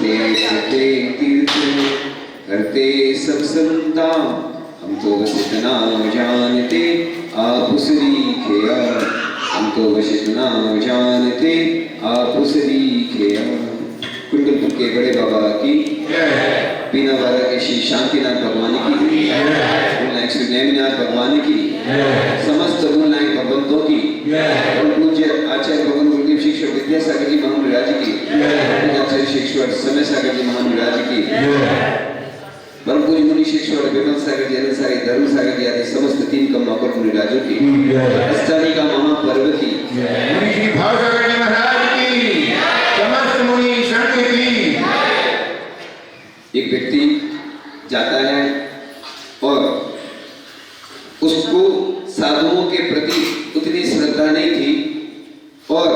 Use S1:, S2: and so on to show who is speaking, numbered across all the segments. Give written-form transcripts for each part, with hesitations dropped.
S1: थे तीर्थ करते सब संता, हम तो बस इतना जानते आप सीखे। हम तो बस इतना जानते आप सीखे। कुंडलपुर के बड़े बाबा की, बिना वाला के श्री शांतिनाथ भगवान की, नायक श्री नेमिनाथ भगवान की, समस्त नायक भगवंतों की, पूज्य आचार्य भगवान गुरुदेव शिक्षक विद्यासागर जी महाराज की, आचार्य शिक्षक समय सागर जी महाराज की, परम पूज्य मुनि शिक्षक विमल सागर जी, अनंत सागर, धर्म सागर जी आदि समस्त तीन कमलाकर मुनिराजों की, अष्टानी का महापर्व की,
S2: मुनि श्री भावसागर जी महाराज की, समस्त मुनि संत की।
S1: एक व्यक्ति जाता है और उसको साधुओं के प्रति उतनी श्रद्धा नहीं थी, और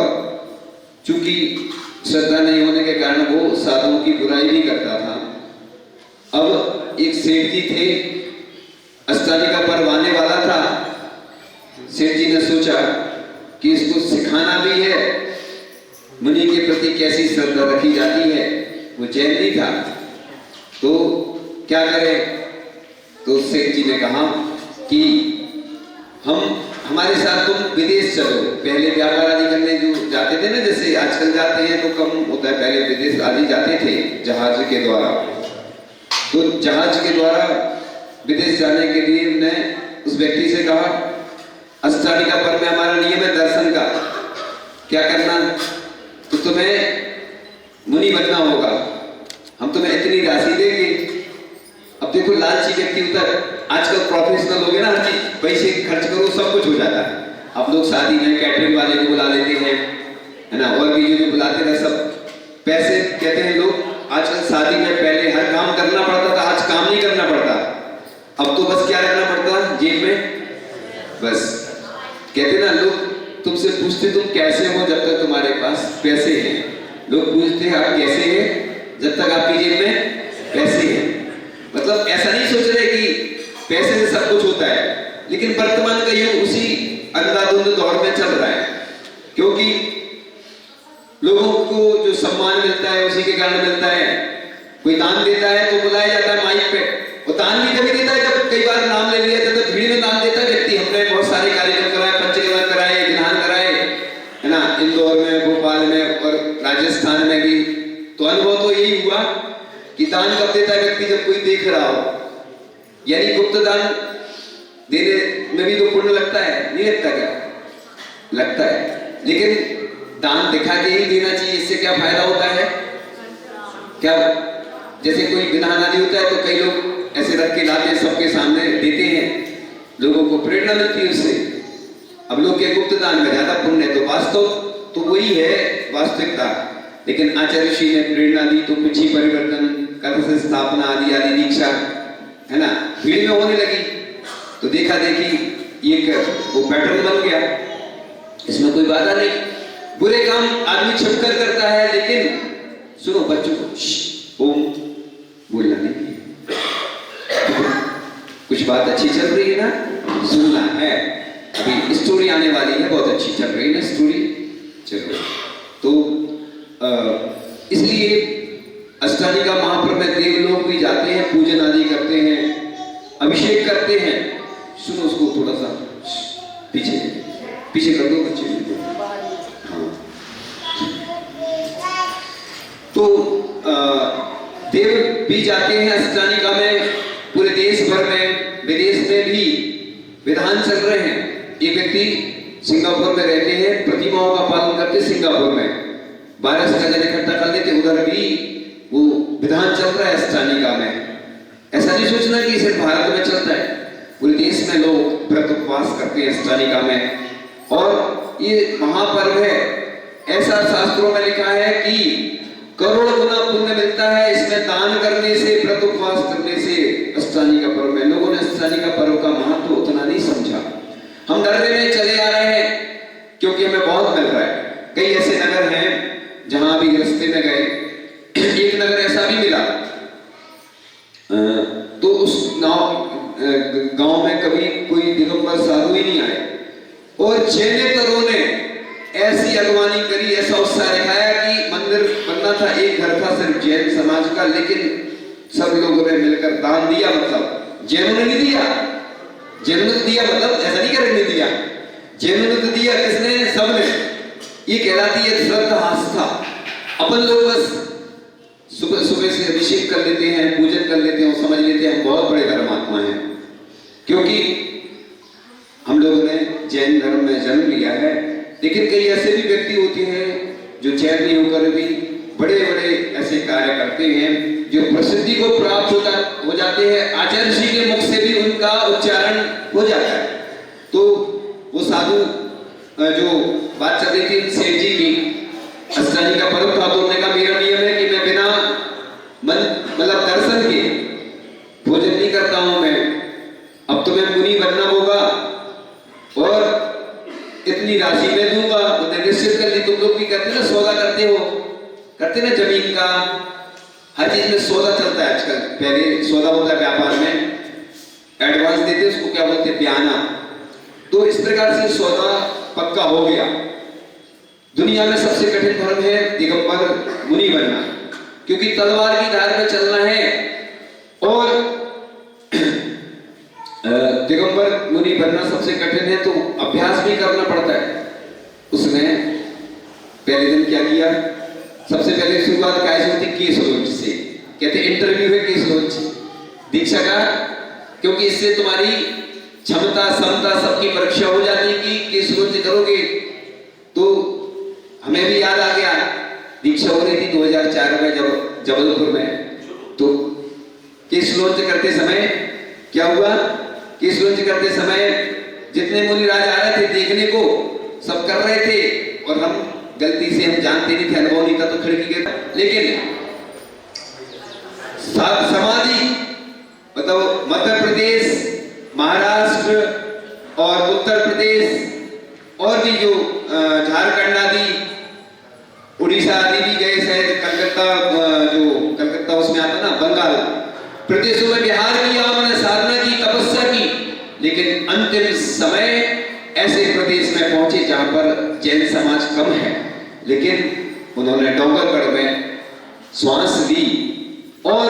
S1: चूंकि श्रद्धा नहीं होने के कारण वो साधुओं की बुराई भी करता था। अब एक सेठ जी थे, अष्टानी का पर्व आने वाला था। सेठ जी ने सोचा कि इसको सिखाना भी है मुनि के प्रति कैसी श्रद्धा रखी जाती है। वो जैन नहीं था तो क्या करें, तो सेठ जी ने कहा कि हमारे साथ तुम विदेश चलो। पहले व्यापार आदि करने जो जाते थे ना, जैसे आजकल जाते हैं तो कम होता है, पहले विदेश आदि जाते थे जहाज के द्वारा। तो जहाज के द्वारा विदेश जाने के लिए हमने उस व्यक्ति से कहा, अष्टानी का पर्व में हमारा नियम है दर्शन का, क्या करना, तो तुम्हें मुनि बनना होगा, हम तुम्हें इतनी राशि देंगे। अब देखो लालची व्यक्ति होता है, आजकल प्रोफेशनल हो गए ना, हर चीज पैसे खर्च करो सब कुछ हो जाता है। अब लोग शादी में कैटरिंग वाले को बुला लेते हैं, है ना, और भी जो बुलाते हैं सब पैसे कहते हैं लोग। आजकल शादी में पहले हर काम करना पड़ता था, आज काम नहीं करना पड़ता। अब तो बस क्या रखना पड़ता जेब में, बस कहते ना लोग तुमसे पूछते तुम कैसे हो जब तक तुम्हारे पास पैसे हैं। लोग पूछते हैं आप कैसे हैं जब तक आपकी जेब में पैसे हैं। मतलब ऐसा नहीं सोच रहे कि पैसे से सब कुछ होता है, लेकिन वर्तमान का युग उसी अंधाधुंध दौर में चल रहा है, क्योंकि लोगों को जो सम्मान मिलता है उसी के कारण मिलता है। कोई दान देता है तो बुलाया जाता है माइक पे, और दान भी तभी देता है जब कई बार नाम ले लिया जाता है, भीड़ में दान देता है व्यक्ति। हमने बहुत सारे कार्यक्रम कराए, पंचकर्म कराए, ध्यान कराए, है ना, इंदौर में, भोपाल में और राजस्थान में भी। तो अनुभव तो यही हुआ कि दान कब देता है व्यक्ति, जब कोई देख रहा हो। यानी गुप्त दान देने में भी तो पुण्य लगता है, नहीं लगता क्या? लगता है, लेकिन दान दिखा के ही देना चाहिए। इससे क्या फायदा होता है? क्या जैसे कोई विधान आदि होता है तो कई लोग ऐसे रख के लाते हैं, सबके सामने देते हैं, लोगों को प्रेरणा मिलती है उससे। अब लोग के गुप्त दान में ज्यादा पुण्य है, तो वास्तव तो वही है वास्तविकता। लेकिन आचार्य श्री ने प्रेरणा दी तो पिछी परिवर्तन, कलश स्थापना आदि आदि दीक्षा, है ना, भीड़ में होने लगी। तो देखा देखी ये वो पैटर्न बन गया, इसमें कोई बाधा नहीं। बुरे काम आदमी छिपकर करता है, लेकिन सुनो बच्चों को ओम बोलना नहीं। कुछ बात अच्छी चल रही है ना, सुनना है। अभी स्टोरी आने वाली है, बहुत अच्छी चल रही है ना स्टोरी। चलो, तो इसलिए अष्टानी का महापर्व में देवलोक भी जाते हैं, पूजन आदि करते हैं, अभिषेक करते हैं। सुनो उसको थोड़ा सा पीछे पीछे कर दो बच्चे। हाँ, तो देव भी जाते हैं अष्टानिका में, पूरे देश भर में, विदेश में भी विधान चल रहे हैं। एक व्यक्ति सिंगापुर में रहते हैं, प्रतिमाओं का पालन करते सिंगापुर में, 12 का जन इकट्ठा कर लेते, उधर भी वो विधान चल रहा है अष्टानिका में। ऐसा नहीं सोचना कि सिर्फ भारत में चलता है, पूरे देश में लोग व्रत उपवास करते हैं अष्टानिका में। और ये महापर्व है, ऐसा शास्त्रों में लिखा है कि करोड़ गुना पुण्य मिलता है इसमें दान करने से, व्रत उपवास करने से। अष्टानी का पर्व में लोगों ने अष्टानी का पर्व का महत्व उतना नहीं समझा। हम डरने में चले आ रहे हैं क्योंकि हमें बहुत मिल रहा है। कई ऐसे नगर हैं जहां भी रास्ते में गए, एक नगर ऐसा भी मिला, तो उस गांव में कभी कोई दिगंबर साधु ही नहीं आए, और चेनेतरों ने ऐसी अगवानी करी, ऐसा उत्साह दिखाया कि मन मंदिर बनना था, एक घर था सिर्फ जैन समाज का, लेकिन सब लोगों ने मिलकर दान दिया। मतलब जैनों ने नहीं दिया, जैनों ने दिया मतलब ऐसा नहीं करेंगे दिया, जैनों ने तो दिया, किसने? सबने। ये कहलाती है श्रद्धा आस्था। अपन लोग बस सुबह सुबह से अभिषेक कर लेते हैं, पूजन कर लेते हैं और समझ लेते हैं हम बहुत बड़े धर्मात्मा हैं, क्योंकि हम लोगों ने जैन धर्म में जन्म लिया है। लेकिन कई ऐसे भी व्यक्ति होते हैं जो जैन नहीं होकर भी बड़े बड़े ऐसे कार्य करते हैं जो प्रसिद्धि को प्राप्त हो जाते हैं, आचार्य जी के मुख से भी उनका उच्चारण हो जाता है। तो वो साधु जो बात चल रही थी सेठ जी की, अष्टानी का पर्व था, तो उन्होंने कहा मेरा नियम है कि मैं बिना मतलब दर्शन के भोजन नहीं करता हूं मैं, अब तो मैं मुनि बनना होगा और इतनी राशि मैं दूंगा। उन्होंने निश्चित कर ली। तुम लोग भी करते ना, सौदा करते हो, करते ना जमीन का, हर चीज में सौदा चलता है आजकल। पहले सौदा होता है व्यापार में, एडवांस देते उसको क्या बोलते हैं, ब्याना। तो इस प्रकार से सौदा पक्का हो गया। दुनिया में सबसे कठिन धर्म है दिगंबर मुनि बनना, क्योंकि तलवार की धार में चलना है और दिगंबर मुनि बनना सबसे कठिन है, तो अभ्यास भी करना पड़ता है। उसने पहले दिन क्या किया, सबसे पहले शुरुआत कैसे होती, केस रोज से, कहते इंटरव्यू है केस रोज दीक्षा का, क्योंकि इससे तुम्हारी क्षमता समता सबकी परीक्षा हो जाती कि केस रोज करोगे। तो हमें भी याद आ गया, दीक्षा हो रही थी 2004 में जब जबलपुर में, तो केस लॉन्च करते समय क्या हुआ, केस लॉन्च करते समय जितने मुनिराज आ रहे थे देखने को, सब कर रहे थे और हम गलती से, हम जानते नहीं थे, अनुभव नहीं था, तो खिड़की के, लेकिन समाधि मतलब मध्य प्रदेश, महाराष्ट्र और उत्तर प्रदेश और भी जो झारखंड आदि, उड़ीसा आदि भी गए, शायद कलकत्ता, जो कलकत्ता उसमें आता ना, बंगाल प्रदेशों में विहार किया, उन्होंने साधना की, तपस्या की, लेकिन अंतिम समय ऐसे प्रदेश में पहुंचे जहां पर जैन समाज कम है, लेकिन उन्होंने डोंगरगढ़ में श्वास ली और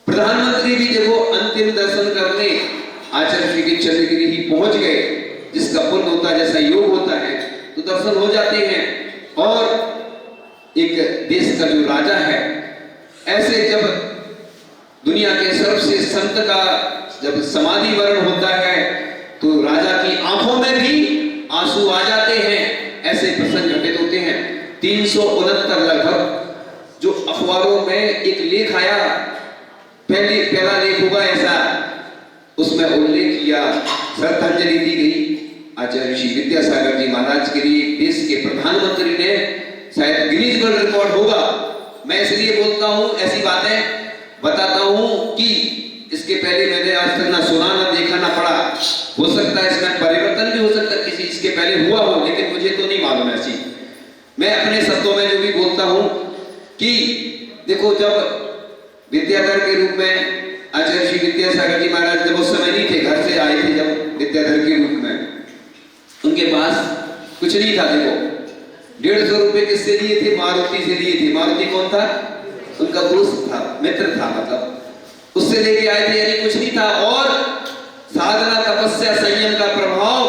S1: प्रधानमंत्री भी देखो अंतिम दर्शन करने आचार्य श्री के चंद्रगिरी ही पहुंच गए, जिसका पुण्य होता है, जैसा योग होता है, तो दर्शन हो जाते हैं। और एक देश का जो राजा है, ऐसे जब दुनिया के सर्वश्रेष्ठ संत का जब समाधि वरण होता है, तो राजा की आंखों में भी आंसू आ जाते हैं, ऐसे प्रसंग घटित होते हैं। 369 लगभग जो अखबारों में एक लेख आया, पहला लेख होगा ऐसा, उसमें उल्लेख किया, श्रद्धांजलि दी गई आचार्य श्री विद्यासागर जी महाराज के लिए। देश के प्रधानमंत्री ने, शायद गिनीज वर्ल्ड रिकॉर्ड होगा, मैं इसलिए बोलता हूं, ऐसी बातें बताता हूं कि इसके पहले मैंने आज तक ना सुना, ना देखा, ना पढ़ा। हो सकता है इसमें परिवर्तन भी हो सकता है, किसी इसके पहले हुआ हो, लेकिन मुझे तो नहीं मालूम ऐसी। मैं अपने शब्दों में जो भी बोलता हूं कि देखो, जब विद्याधर के रूप में आचार्य श्री विद्यासागर जी महाराज जब उस समय नहीं थे, घर से आए थे जब विद्याधर के रूप में, उनके पास कुछ नहीं था। देखो 150 रुपए किससे लिए थे, मारुति से लिए थे। मारुति कौन था, उनका दोस्त था, मित्र था, मतलब उससे लेके आए थे, यानी कुछ नहीं था। और साधना, तपस्या, संयम का प्रभाव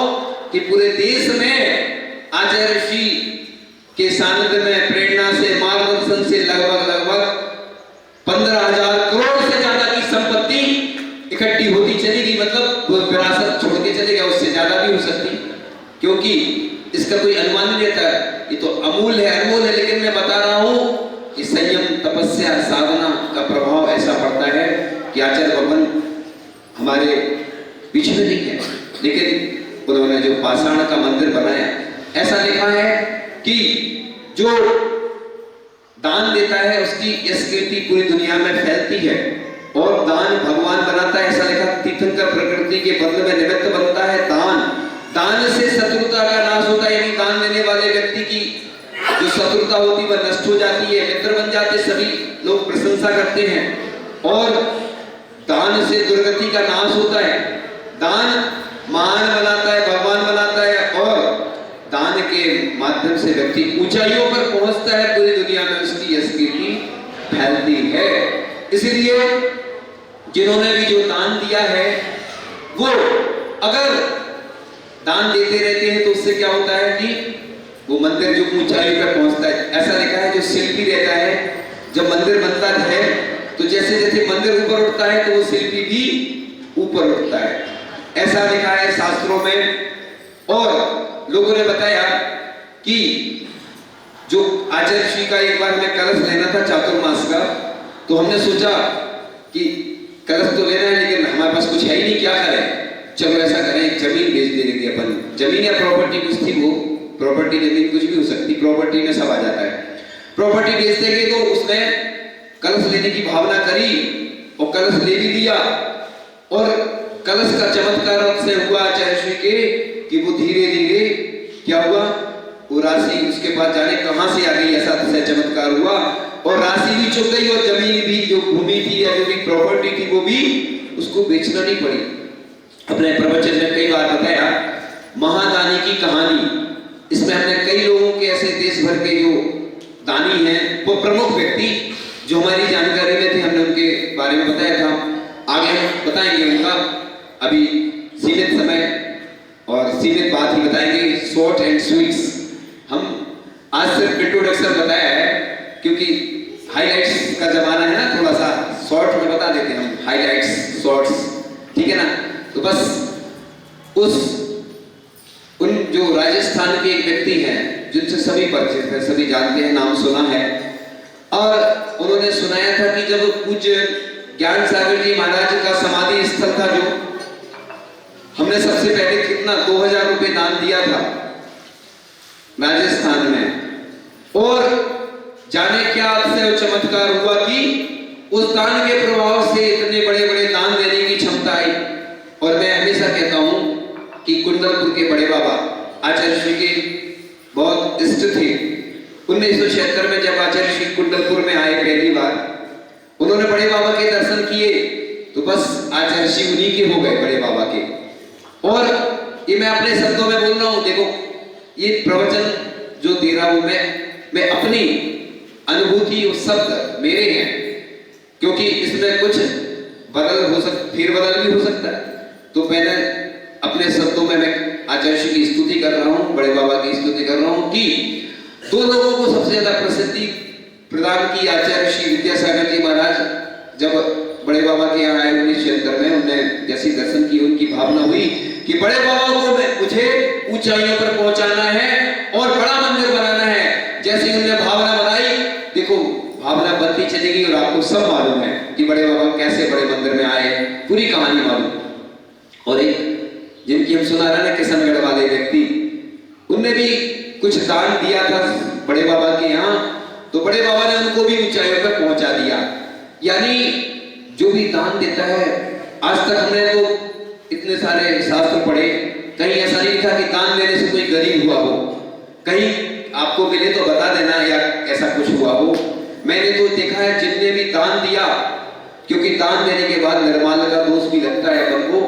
S1: कि पूरे देश में आचार्य श्री के सानिध्य में, प्रेरणा से, मार्गदर्शन से लगभग 15,000 करोड़ से ज्यादा की संपत्ति इकट्ठी होती चली गई। मतलब विरासत छोड़ के चले गए, उससे ज्यादा भी हो सकती, क्योंकि इसका कोई अनुमान नहीं रहता है, ये तो अमूल्य है, अनमोल है। लेकिन मैं बता रहा हूं कि संयम, तपस्या, साधना का प्रभाव ऐसा पड़ता है कि आचार्य भगवान हमारे बीच में नहीं है, लेकिन उन्होंने जो पाषाण का मंदिर बनाया, ऐसा लिखा है कि जो दान देता है उसकी यश कीर्ति पूरी दुनिया में फैलती है, और दान भगवान बनाता है, ऐसा लिखा। तीर्थंकर प्रकृति के बदले में निमित्त बनता है दान। दान से शत्रुता का नाश होता है, यानी दान देने वाले व्यक्ति की जो शत्रुता होती है वह नष्ट हो जाती है, मित्र बन जाते, सभी लोग प्रशंसा करते हैं। और दान से दुर्गति का नाश होता है, दान महान बनाता है, भगवान बनाता है, और दान के माध्यम से व्यक्ति ऊंचाइयों पर पहुंचता है पूरी दुनिया जाती है। इसलिए जिन्होंने भी जो दान दिया है, वो अगर दान देते रहते हैं तो उससे क्या होता है कि वो मंदिर जो ऊंचाई पर पहुंचता है। ऐसा लिखा है, जो शिल्पी रहता है, जब मंदिर बनता है तो जैसे जैसे मंदिर ऊपर उठता है तो वो शिल्पी भी ऊपर उठता है, ऐसा लिखा है शास्त्रों में। और लोगों ने बताया कि जो आचार्य श्री का एक बार हमें कलश लेना था चातुर्मास का, तो हमने सोचा कि कलश तो लेना है लेकिन हमारे पास कुछ है ही नहीं, क्या करें, चलो ऐसा करें जमीन बेच देने की। अपन जमीन या प्रॉपर्टी कुछ थी, वो प्रॉपर्टी जमीन कुछ भी हो सकती, प्रॉपर्टी में सब आ जाता है। प्रॉपर्टी बेच देंगे तो उसने कलश लेने की भावना करी और कलश ले भी दिया। और कलश का चमत्कार से हुआ आचार्य श्री के कि वो धीरे धीरे क्या हुआ, वो राशि उसके पास जाने कहां से आ गई, ऐसा चमत्कार हुआ और राशि भी चुक गई और जमीन भी, जो भूमि थी या जो भी प्रॉपर्टी थी, वो भी उसको बेचना नहीं पड़ी। अपने प्रवचन में कई बार बताया महादानी की कहानी। इसमें हमने कई लोगों के ऐसे देश भर के जो दानी हैं, वो प्रमुख व्यक्ति जो हमारी जानकारी में थे, हमने उनके बारे में बताया था। आगे हम बताएंगे उनका, अभी सीमित समय और सीमित बात ही बताएंगे, शॉर्ट एंड स्वीट्स। हम आज सिर्फ इंट्रोडक्शन बताया है क्योंकि हाइलाइट्स का जमाना है ना, थोड़ा सा शॉर्ट में बता देते हैं हम, हाइलाइट्स शॉर्ट्स, ठीक है ना। तो बस उन जो राजस्थान के एक व्यक्ति हैं जिनसे सभी परिचित हैं, सभी जानते हैं, नाम सुना है। और उन्होंने सुनाया था कि जब पूज्य ज्ञान सागर जी महाराज का समाधि स्थल था, जो हमने सबसे पहले कितना 2000 रुपए दान दिया था राजस्थान में, और जाने क्या आपसे चमत्कार हुआ कि उस दान के प्रभाव से इतने बड़े बड़े दान देने की क्षमता आई। और मैं हमेशा कहता हूं कि कुंडलपुर के बड़े बाबा आचार्य श्री के बहुत इष्ट थे। 1976 में जब आचार्य श्री कुंडलपुर में आए पहली बार, उन्होंने बड़े बाबा के दर्शन किए तो बस आचार्य श्री उन्हीं के हो गए, बड़े बाबा के। और ये मैं अपने शब्दों में बोल रहा हूं, देखो ये प्रवचन जो दे रहा हूं मैं अपनी अनुभूति और शब्द मेरे हैं, क्योंकि इसमें कुछ बदल हो सकता, फिर बदल भी हो सकता है। तो पहले अपने शब्दों में मैं आचार्य श्री की स्तुति कर रहा हूं, बड़े बाबा की स्तुति कर रहा हूं कि दो लोगों को सबसे ज्यादा प्रसिद्धि प्रदान की आचार्य श्री विद्यासागर जी महाराज। जब बड़े बाबा के यहाँ आए 1976 में, उन्होंने जैसे दर्शन किए, उनकी भावना हुई कि बड़े बाबा को मुझे ऊंचाइयों पर पहुंचाना है और बड़ा मंदिर बनाना है। जैसे उन्होंने भावना बनाई, देखो भावना बनती चली गई और आपको सब मालूम है कि बड़े बाबा कैसे बड़े मंदिर में आए, पूरी कहानी मालूम। और एक जिनकी हम सुना रहे हैं किशनगढ़ वाले व्यक्ति, उनने भी कुछ दान दिया था बड़े बाबा के यहाँ, तो बड़े बाबा ने उनको भी ऊंचाइयों पर पहुंचा दिया। यानी जो भी दान देता है, आज तक हमने तो इतने सारे शास्त्र पढ़े, कहीं ऐसा नहीं लिखा कि दान देने से कोई गरीब हुआ हो। कहीं आपको मिले तो बता देना या ऐसा कुछ हुआ हो। मैंने तो देखा है जिनने भी दान दिया, क्योंकि दान देने के बाद निर्माल्य का दोष भी लगता है अपन को,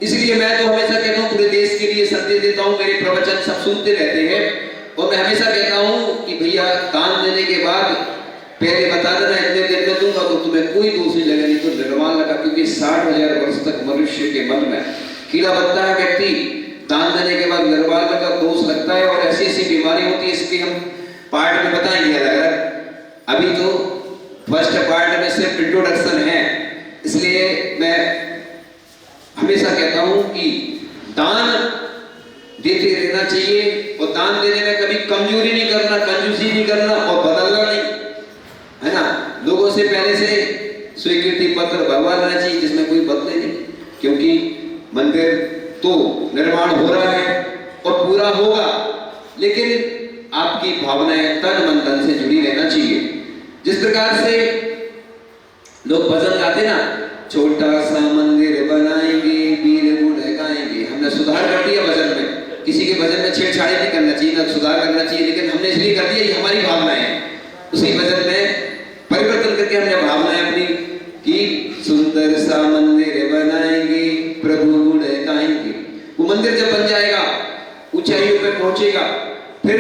S1: इसलिए मैं तो हमेशा कहता हूँ पूरे देश के लिए संदेश देता हूँ, मेरे प्रवचन सब सुनते रहते हैं, और मैं हमेशा कहता हूँ कि भैया दान देने के बाद पहले बता देना इतने देर में दूंगा तो तुम्हें कोई दोष नहीं लगेगा, नहीं तो निर्माण लगा। क्योंकि 60,000 वर्ष तक मनुष्य के मन में कीड़ा बनता है, व्यक्ति दान देने के बाद निर्माण का दोष लगता है और ऐसी ऐसी बीमारी होती है। इसकी हम पार्ट में बताएंगे अलग। अभी तो फर्स्ट पार्ट में सिर्फ इंट्रोडक्शन है, इसलिए मैं हमेशा कहता हूं कि दान देते रहना चाहिए और दान देने में कभी कमजोरी नहीं करना, कंजूसी नहीं करना और बदलना नहीं, है ना। लोगों से पहले से स्वीकृति पत्र भरवा लेना चाहिए जिसमें कोई बदले नहीं, क्योंकि मंदिर तो निर्माण हो रहा है और पूरा होगा, लेकिन आपकी भावनाएं तन मन धन से जुड़ी रहना चाहिए। जिस प्रकार से लोग भजन गाते ना, छोटा सा मंदिर बनाएंगे वीर गुण गाएंगे, हमने सुधार कर दिया भजन में। किसी के भजन में छेड़छाड़ी नहीं करना चाहिए, ना सुधार करना चाहिए, लेकिन हमने इसलिए कर दिया, ये हमारी भावना है। उसी भजन में परिवर्तन करके हमने भावनाएं अपनी कि सुंदर सा मंदिर बनाएंगे प्रभु गुण गाएंगे। वो मंदिर जब बन जाएगा, ऊंचाइयों पे पहुंचेगा, फिर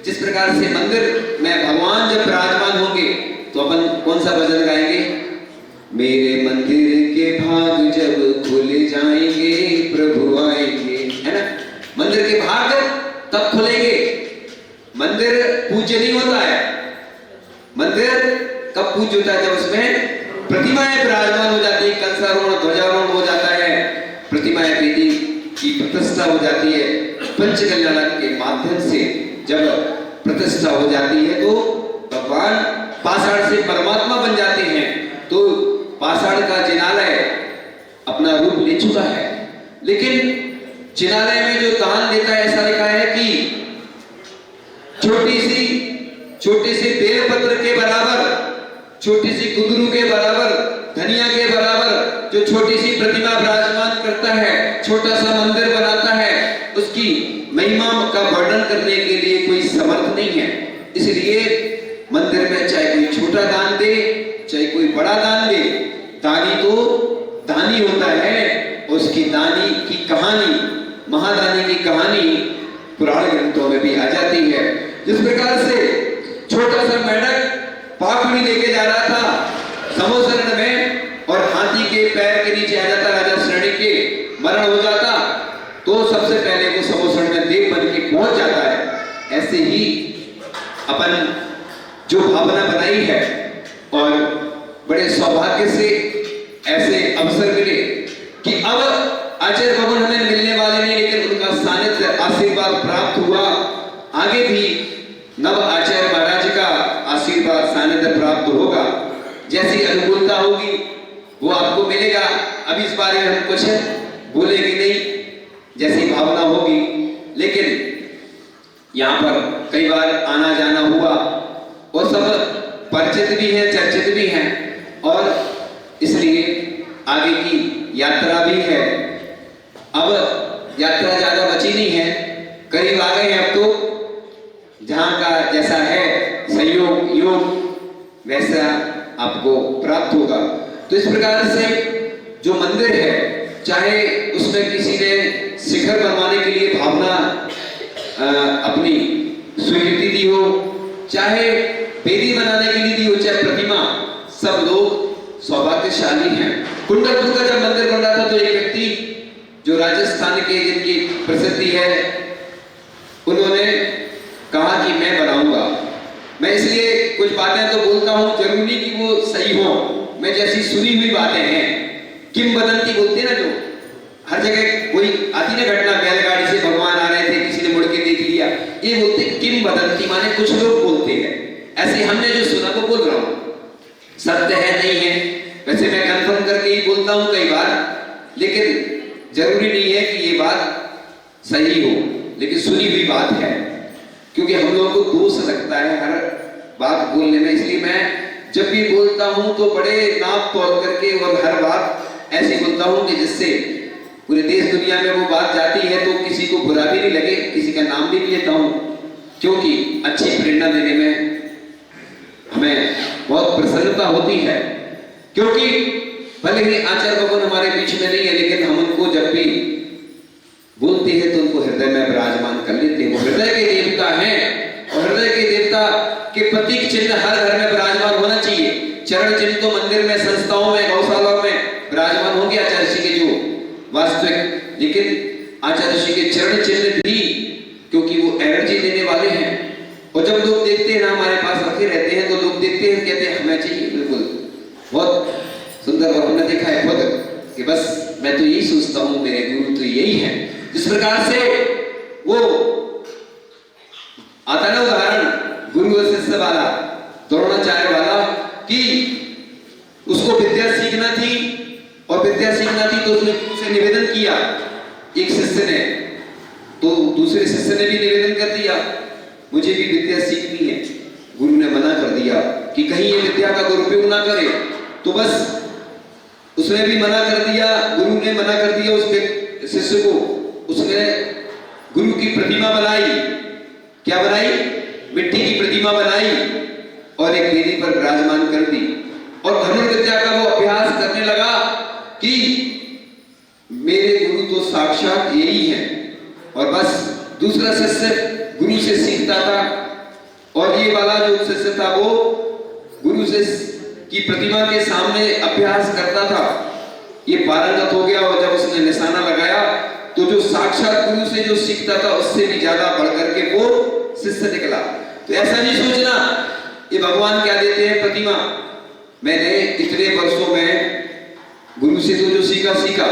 S1: जिस प्रकार से मंदिर में भगवान जब विराजमान होंगे तो अपन कौन सा भजन पूज्य होता है जब उसमें प्रतिमाएं विराजमान हो जाती है, कलशारोहण ध्वजारोहण हो जाता है, प्रतिमाएं वेदी की प्रतिष्ठा हो जाती है। पंच कल्याणक के माध्यम से जब प्रतिष्ठा हो जाती है तो भगवान पाषाण से परमात्मा बन जाते हैं। तो पाषाण का जिनालय अपना रूप ले चुका है, लेकिन जिनालय में जो दान देता है ऐसा लिखा है कि छोटे से बेलपत्र के बराबर, छोटी सी कुदरू के बराबर, धनिया के बराबर जो छोटी सी प्रतिमा विराजमान करता है, छोटा सा मंदिर बनाता है, उसकी महिमा का वर्णन करने के लिए कोई समर्थ नहीं है। इसलिए मंदिर में चाहे कोई छोटा दान दे चाहे कोई बड़ा दान दे, दानी तो दानी होता है। उसकी दानी की कहानी, महादानी की कहानी पुराण ग्रंथों में भी आ जाती है। जिस प्रकार से छोटा सा मेढक पाखड़ी लेके जा रहा था समोसरण में और हाथी के पैर के नीचे आ जाता, राजा श्रेणी के मरण हो जाता, तो सबसे पहले वो समोसरण में देव बन के पहुंच जाता है। ऐसे ही अपन जो भावना बनाई है और बड़े सौभाग्य से ऐसे अवसर मिले कि अब आचार्य भवन हमें मिलने वाले नहीं, लेकिन उनका सानिध्य आशीर्वाद प्राप्त हुआ। आगे भी नव आचार्य महाराज का आशीर्वाद सानिध्य प्राप्त होगा। जैसी अनुकूलता होगी वो आपको मिलेगा। अभी इस बारे में हम कुछ बोलेंगे नहीं, जैसी भावना होगी। लेकिन यहाँ पर कई बार आना जाना हुआ और सब परिचित भी हैं, चर्चित भी हैं, और इसलिए आगे की यात्रा भी है। अब यात्रा ज्यादा बची नहीं है, करीब आ गए हैं। अब तो जहां का जैसा है संयोग योग वैसा आपको प्राप्त होगा। तो इस प्रकार से जो मंदिर है, चाहे उसमें किसी ने शिखर बनवाने के लिए भावना अपनी स्वीकृति दी हो, चाहे वेदी बनाने के लिए दी हो, चाहे प्रतिमा, सब लोग सौभाग्यशाली हैं। कुंडलपुर का जब मंदिर बन रहा था तो एक व्यक्ति जो राजस्थान के जिनकी प्रसिद्धि है, उन्होंने कहा कि मैं बनाऊंगा। मैं इसलिए कुछ बातें तो बोलता हूं, जरूरी कि वो सही हो। मैं जैसी सुनी हुई बातें हैं, किंवदंती बोलते ना, जो हर जगह कोई आती ना घटना, बैलगाड़ी से भगवान आ रहे थे, किसी ने मुड़ के देख लिया, ये बोलते किंवदंती, माने कुछ लोग बोलते हैं। ऐसे हमने जो सुना वो बोल रहा हूं, सत्य है नहीं है। वैसे मैं कंफर्म करके ही बोलता हूं कई बार, लेकिन जरूरी नहीं है कि ये बात सही हो, लेकिन सुनी हुई बात है। क्योंकि हम लोगों को दोष लगता है हर बात बोलने में, इसलिए मैं जब भी बोलता हूं तो बड़े नाप तोल करके और हर बात ऐसी बोलता हूं कि जिससे पूरे देश दुनिया में वो बात जाती है तो किसी को बुरा भी नहीं लगे, किसी का नाम भी लेता हूं, क्योंकि अच्छी प्रेरणा देने में हमें बहुत प्रसन्नता होती है। क्योंकि भले ही आचार्य भगवान हमारे बीच में नहीं है, लेकिन हम उनको जब भी बोलते हैं तो उनको हृदय में विराजमान कर लेते हैं। वो हृदय के देवता हैं और हृदय के देवता के प्रतीक चिन्ह हर घर में विराजमान होना चाहिए। चरण चिन्ह तो मंदिर में, संस्थाओं में, गौशालाओं में विराजमान होंगे आचार्य जी के जो वास्तविक, लेकिन आचार्य जी के चरण चिन्ह भी, क्योंकि वो एनर्जी देने वाले हैं। और जब लोग देखते हैं ना, हमारे पास रखे रहते हैं, तो लोग देखते हैं, कहते हैं हमें चाहिए। बिल्कुल बहुत सुंदर। और हमने देखा है खुद कि बस मैं तो यही सोचता हूँ, मेरे गुरु तो यही है। जिस प्रकार से वो आता ना उदाहरण गुरु और शिष्य वाला, द्रोणाचार्य वाला, कि उसको विद्या सीखना थी और विद्या सीखना थी तो उसने उसे निवेदन किया एक शिष्य ने, तो दूसरे शिष्य ने भी निवेदन कर दिया मुझे भी विद्या सीखनी है। गुरु ने मना कर दिया कि कहीं ये विद्या का दुरुपयोग ना करे, तो बस उसने भी मना कर दिया, गुरु ने मना कर दिया उसके शिष्य को। उसने गुरु की प्रतिमा बनाई, क्या बनाई? मिट्टी की प्रतिमा बनाई और एक वेदी पर विराजमान कर दी और धनुर्विद्या का वो अभ्यास करने लगा कि मेरे गुरु तो साक्षात यही है। और बस दूसरा शिष्य गुरु से सीखता था और ये वाला जो शिष्य था वो गुरु से की प्रतिमा के सामने अभ्यास करता था। ये पारंगत हो गया और जब उसने निशाना लगाया तो जो साक्षात गुरु से जो सीखता था उससे भी ज्यादा बढ़ करके वो शिष्य निकला। तो ऐसा नहीं सोचना ये भगवान क्या देते हैं प्रतिमा, उनसे तो जो सीखा सीखा,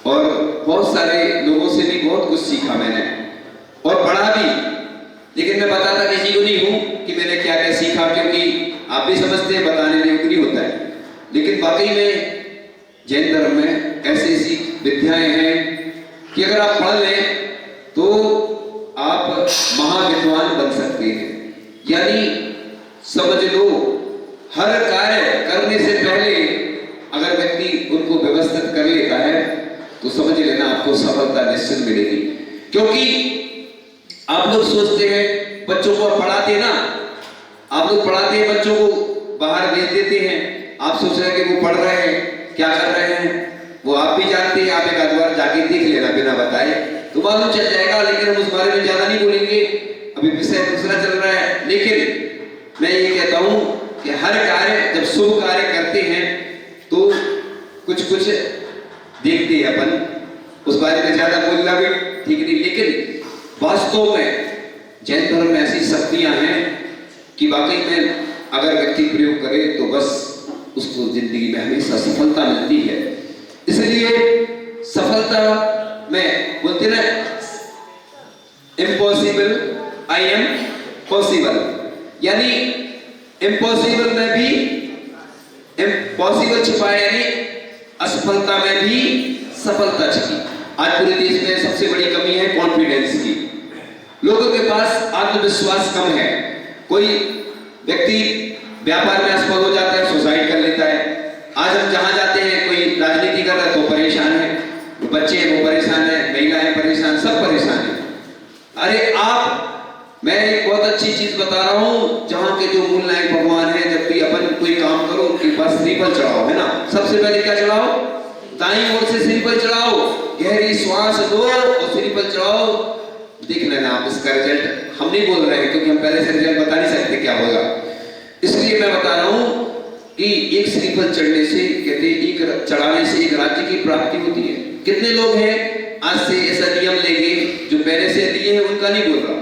S1: और बहुत सारे लोगों से भी बहुत कुछ सीखा मैंने और पढ़ा भी, लेकिन मैं बताता किसी को नहीं हूँ कि मैंने क्या क्या सीखा, क्योंकि आप भी समझते हैं बताने में उतनी होता है। लेकिन वाकई में जैन धर्म में ऐसी ऐसी विद्याएं हैं कि अगर आप पढ़ लें तो आप महाविद्वान बन सकते हैं। यानी समझ लो, हर कार्य करने से पहले अगर व्यक्ति उनको व्यवस्थित कर लेता है तो समझ लेना आपको सफलता निश्चित मिलेगी। क्योंकि आप लोग सोचते हैं, बच्चों को पढ़ाते ना, आप लोग पढ़ाते हैं बच्चों को, बाहर भेज देते हैं, आप सोच रहे हैं कि वो पढ़ रहे हैं, क्या कर रहे हैं वो आप भी जानते हैं। आप एक आध बार जाके देख लेना बिना बताए तो मालूम चल जाएगा, लेकिन हम उस बारे में ज्यादा नहीं बोलेंगे, अभी विषय दूसरा चल रहा है। लेकिन मैं ये कहता हूं कि हर कार्य, जब शुभ कार्य करते हैं तो कुछ कुछ देखते हैं अपन, उस बारे में ज्यादा बोलना भी ठीक नहीं। लेकिन वास्तव में जैन धर्म में ऐसी शक्तियां हैं कि वाकई में अगर व्यक्ति प्रयोग करे तो बस उसको जिंदगी में हमेशा सफलता मिलती है। इसलिए सफलता में बोलते ना, इम्पॉसिबल आई एम पॉसिबल, यानी इम्पॉसिबल में भी पॉसिबल छिपा है, यानी असफलता में भी सफलता छिपी। आज पूरे देश में सबसे बड़ी कमी है कॉन्फिडेंस की, लोगों के पास आत्मविश्वास कम है। कोई व्यक्ति व्यापार में असफल हो जाता है, सुसाइड कर लेता है। आज हम जहां जाते हैं, कोई राजनीति कर रहा है तो परेशान है, बच्चे हैं वो परेशान है, महिलाएं परेशान, सब परेशान है। अरे मैं एक बहुत अच्छी चीज बता रहा हूं, जहां के जो मूल नायक भगवान है, जब भी अपन कोई काम करो उनके पास श्रीफल चढ़ाओ, है ना। सबसे पहले क्या चढ़ाओ? दाईं ओर से श्रीफल चढ़ाओ, गहरी श्वास लो और श्रीफल चढ़ाओ। देख लेना आप इसका रिजल्ट। हम नहीं बोल रहे हैं क्योंकि हम पहले से रिजल्ट बता नहीं सकते क्या होगा, इसलिए मैं बता रहा हूं कि एक श्रीफल चढ़ने से, कहते एक चढ़ाने से एक राज्य की प्राप्ति होती है। कितने लोग हैं आज से ऐसा नियम लेंगे, जो पहले से लिए हैं उनका नहीं बोल रहा,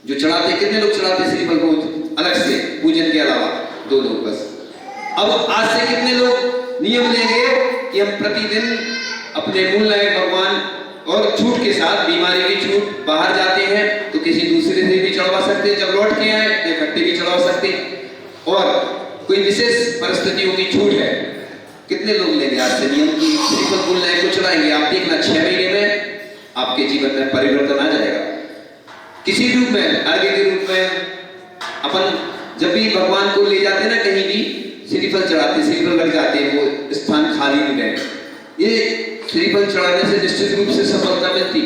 S1: जो चढ़ाते, कितने लोग चढ़ाते श्रीफल रोज अलग से पूजन के अलावा? 2 लोग बस। अब आज से कितने लोग नियम लेंगे कि हम प्रतिदिन अपने मूल नायक भगवान, और छूट के साथ, बीमारी की छूट, बाहर जाते हैं तो किसी दूसरे से भी चढ़वा सकते हैं, जब लौट के आए तो इकट्ठे भी चढ़वा सकते हैं, और कोई विशेष परिस्थितियों की छूट है। कितने लोग लेंगे आज से नियम की श्रीफल मूल नायक को चढ़ाएंगे? आप देखना 6 महीने में आपके जीवन में परिवर्तन आ जाएगा। किसी रूप में, अर्घ्य के रूप में, अपन जब भी भगवान को ले जाते हैं ना कहीं भी, श्रीफल चढ़ाते, श्रीफल रख जाते हैं, वो स्थान खाली नहीं रहे। ये श्रीफल चढ़ाने से निश्चित रूप से सफलता मिलती।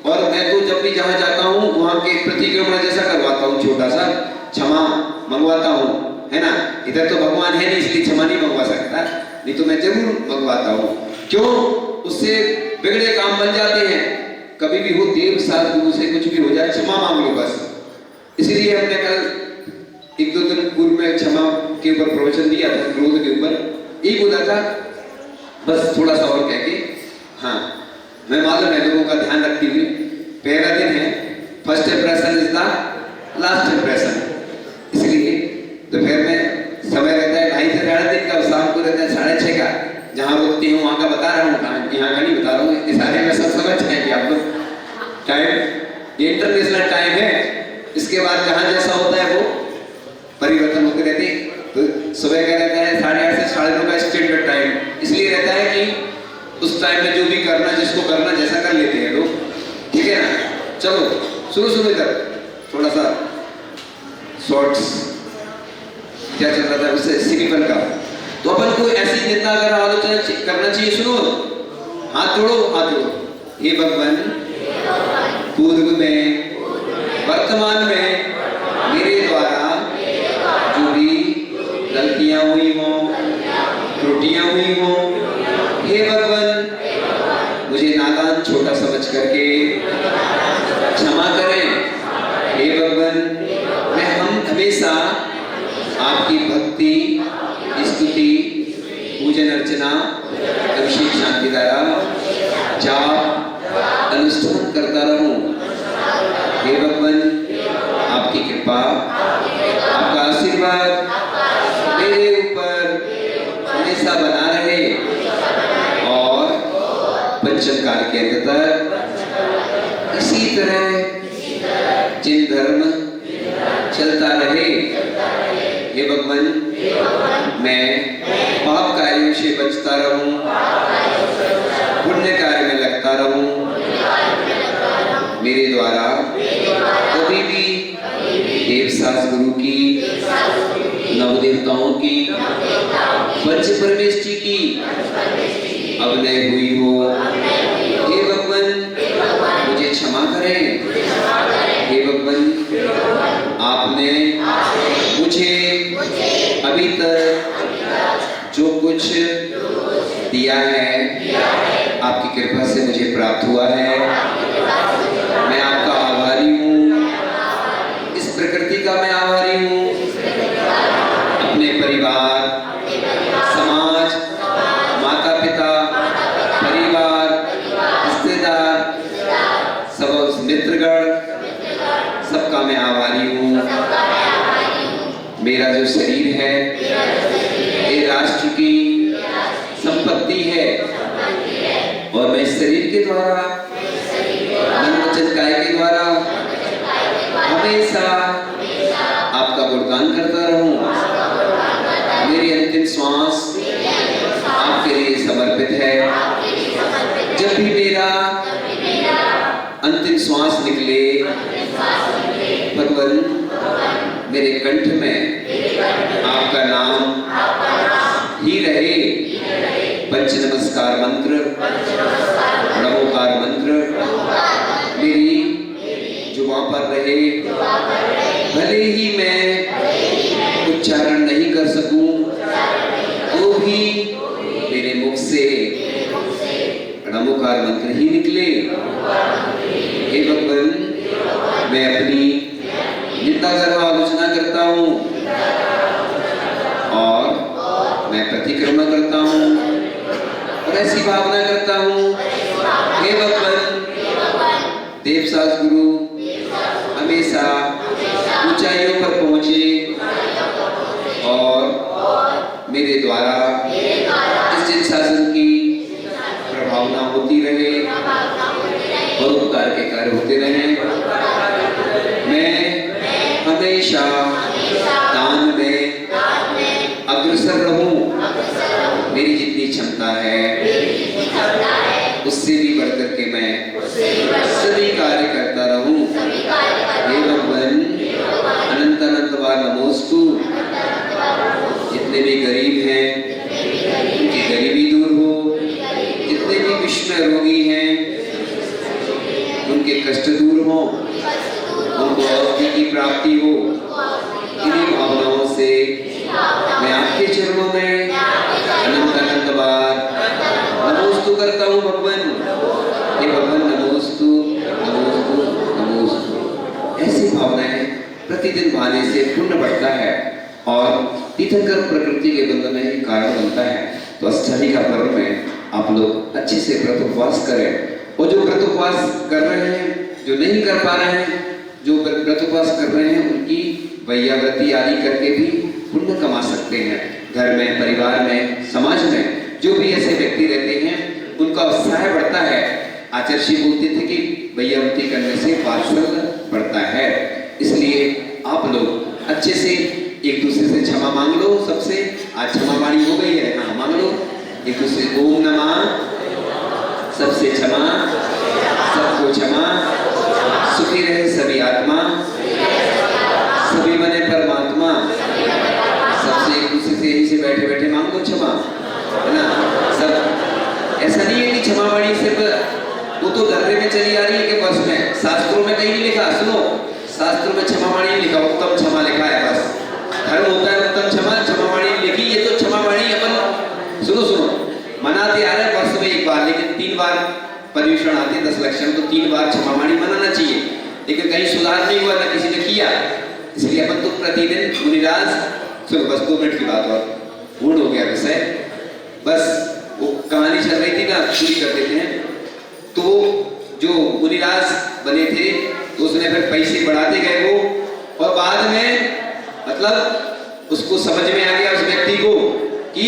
S1: और मैं तो जब भी जहां जाता हूं वहां के प्रतिक्रमण जैसा करवाता हूं, छोटा सा क्षमा मंगवाता हूं, है ना। इधर तो भगवान है नहीं इसलिए क्षमा नहीं मंगवा सकता, नहीं तो मैं जरूर मंगवाता हूं। क्यों? उससे बिगड़े काम बन जाते हैं। कभी भी हो, देव साधु से कुछ भी हो जाए, क्षमा मांग लो बस। इसलिए हमने कल 1-2 दिन पूर्व में क्षमा के ऊपर प्रवचन दिया था, क्रोध के ऊपर यही बोला था, बस थोड़ा सा और कह के। हाँ, मैं मालूम है लोगों का ध्यान रखती हुई, पहला दिन है, first impression is the last impression, इसलिए दोपहर में समय रहता है 2:30 से 3:30 का, शाम को रहता है 6:30 का। जहाँ रुकती हूँ वहाँ का बता रहा हूँ, यहाँ का नहीं बता रहा हूँ, इशारे में सब समझ जाएंगे आप लोग। टाइम ये इंटरनेशनल टाइम है, इसके बाद जहाँ जैसा होता है वो परिवर्तन होते रहते हैं। तो सुबह का रहता है 8:30 से 9:30 का स्टैंडर्ड टाइम, इसलिए रहता है कि उस टाइम में जो भी करना, जिसको करना, जैसा कर लेते हैं लोग, ठीक है ना। चलो शुरू तक थोड़ा सा शॉर्ट्स क्या चल रहा था उससे श्रीफल का। तो अपन को ऐसी निंदा अगर आलोचना करना चाहिए, सुनो, हाथ जोड़ो, हाथ जोड़ो। हे भगवान, पूर्व में, वर्तमान में मेरे द्वारा जो भी गलतियां हुई हों, त्रुटियां हुई हों, हे भगवान मुझे नादान छोटा समझ करके क्षमा करें। हे भगवान, मैं हम हमेशा आपकी भक्ति, स्तुति, पूजन अर्चना, अभिषेक शांति द्वारा जाप अनुष्ठान करता रहूं। हे भगवान, आपकी कृपा, आपका आशीर्वाद मेरे ऊपर हमेशा बना रहे। पंचम काल के अंत तक इसी तरह जिन धर्म चलता रहे। हे भगवान, मैं पाप कार्यों से बचता रहूं, पुण्य कार्य में लगता रहूं। मेरे द्वारा कभी भी देवसास गुरु की, नवदेवताओं की, पंच परमेष्ठी की अवनय हुई हो। हे भगवान, मुझे क्षमा करें। हे भगवान, आपने मुझे अभी तक जो कुछ दिया है आपकी कृपा से मुझे प्राप्त हुआ है। मैं आपका आभारी हूँ। इस प्रकृति का मैं आभारी हूँ। अपने परिवार, समाज, माता पिता, परिवार, रिश्तेदार, सब मित्रगण, सबका मैं आभारी हूँ। मेरा जो शरीर है ये राष्ट्र की संपत्ति है और मैं इस शरीर के द्वारा, मन वचन काया के द्वारा हमेशा आपका गुणगान करता रहूं। मेरी अंतिम श्वास आपके लिए समर्पित है। जब भी मेरा अंतिम श्वास निकले भगवान, मेरे कंठ में आपका नाम ही रहे। पंच नमस्कार मंत्र, नमोकार मंत्र मेरी जुबान पर रहे। भले ही मैं उच्चारण नहीं कर सकूं तो भी मेरे मुख से नमोकार मंत्र ही निकले। हे भगवान, मैं अपनी निंदा करता, आलोचना करता हूँ और मैं प्रतिक्रमण करता हूँ और ऐसी भावना करता हूँ। हे भगवान, देवसास गुरु हमेशा ऊंचाइयों पर पहुंचे और मेरे द्वारा इस जिन शासन की प्रभावना होती रहे, परोपकार के कार्य होते रहे। मैं हमेशा दान में अग्रसर रहूं। मेरी जितनी क्षमता है उससे भी बढ़कर के मैं सभी कार्य करता रहूं। हे भगवान, अनंत अनंत बार नमोस्तु। जितने भी गरीब हैं उनकी गरीबी दूर हो, जितने भी विश्व में रोगी हैं उनके कष्ट दूर हो, उनको औषधि की प्राप्ति हो। इन्हीं भावनाओं से मैं आपके चरणों में अनंत अनंत बार नमोस्तु करता हूँ भगवान। हे भगवान, नमोस्तु नमोस्तु नमोस्तु। ऐसी भावनाएं प्रतिदिन भाने से पुण्य बढ़ता है और तीर्थंकर प्रकृति के बंधन में ही कारण बनता है। तो अष्टमी का पर्व में आप लोग अच्छे से व्रत उपवास करें और जो व्रत उपवास कर रहे हैं, जो नहीं कर पा रहे हैं, जो व्रत उपवास कर रहे हैं, उनकी वैयाव्रती आदि करके भी पुण्य कमा सकते हैं। घर में, परिवार में, समाज में जो भी ऐसे व्यक्ति रहते हैं उनका उत्साह बढ़ता है। आचार्य बोलते थे कि वैयाव्रती करने से वात्सल्य बढ़ता है। इसलिए आप लोग अच्छे से एक दूसरे से क्षमा मांग लो। सबसे आज क्षमा वाणी हो गई है, हाँ मांग लो एक दूसरे। ओम नमः, सबसे क्षमा, सबको क्षमा, सुखी रहे सभी आत्मा, सभी बने परमात्मा। सबसे एक दूसरे से यहीं से बैठे बैठे मांग लो क्षमा, है ना। सब ऐसा नहीं है कि क्षमा वाणी सिर्फ वो तो दर्रे में चली आ रही है कि बस में, शास्त्रों में कहीं नहीं लिखा। सुनो, शास्त्रों में क्षमा वाणी लिखा, उत्तम क्षमा लिखा है। बस धर्म होता है उत्तम क्षमा, क्षमा वाणी लिखी। ये तो क्षमा वाणी अपन सुनो मनाते आ रहे हैं वर्ष में एक बार, लेकिन 3 बार पर्यूषण आते 10 लक्षण, तो 3 बार क्षमा वाणी मनाना चाहिए। लेकिन कहीं सुधार नहीं हुआ, ना किसी ने किया, इसलिए अपन तो प्रतिदिन मुनिराज सुनो, बस 2 मिनट की बात और पूर्ण हो गया विषय। बस वो कहानी चल रही थी ना, पूरी कर देते हैं। तो जो मुनिराज बने थे तो उसने फिर पैसे बढ़ाते गए वो, और बाद में मतलब उसको समझ में आ गया उस व्यक्ति को कि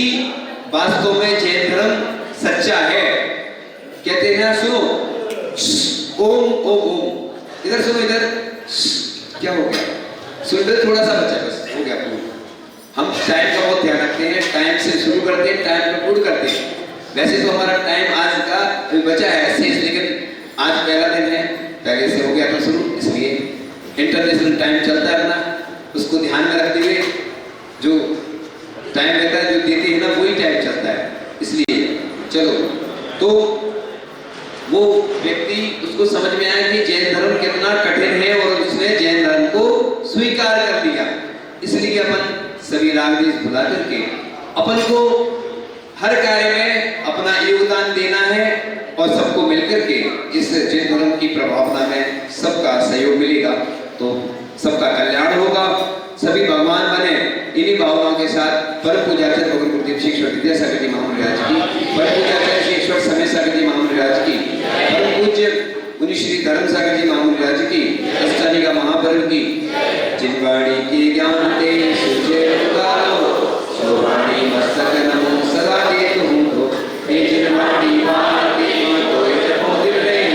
S1: वास्तव में जैन धर्म सच्चा है। कहते हैं ना, सुनो ओम ओम ओम, इधर सुनो, इधर क्या हो गया, सुन लो थोड़ा सा बचा, बस हो गया पूरा। हम टाइम का बहुत ध्यान रखते हैं, टाइम से शुरू करते हैं, टाइम पे पूर्ण करते हैं। वैसे तो हमारा टाइम आज का बचा है शेष, लेकिन आज पहला दिन है, पहले से हो गया था शुरू, इसलिए इंटरनेशनल टाइम चलता है अपना, उसको ध्यान में रखते हुए जो टाइम रहता है, जो देते हैं ना, वही टाइम चलता है। इसलिए चलो, तो वो व्यक्ति, उसको समझ में आया कि जैन धर्म कितना कठिन है और उसने जैन धर्म को स्वीकार कर लिया। इसलिए अपन सभी राग देश भुला करके अपन को हर कार्य में अपना योगदान देना है और सबको मिलकर के इस जैन धर्म की प्रभावना में सबका सहयोग मिलेगा तो सबका कल्याण होगा, सभी भगवान बने। इन्हीं भावनाओं के साथ परम पूज्याचार्य भगवान गुरुदेव श्री ईश्वर विद्यासागर जी महाराज की, परम पूज्याचार्य श्री ईश्वर समय सागर जी महाराज की, परम पूज्य मुनि श्री धर्म सागर जी महाराज की, अष्टालिका महापर्व की। जिनवाणी के ज्ञान ते सुचे पुकारो, शोभानी मस्तक नमो सदा देत हूँ तो, हे जिनवाणी वाणी तो ये जपो दिल में,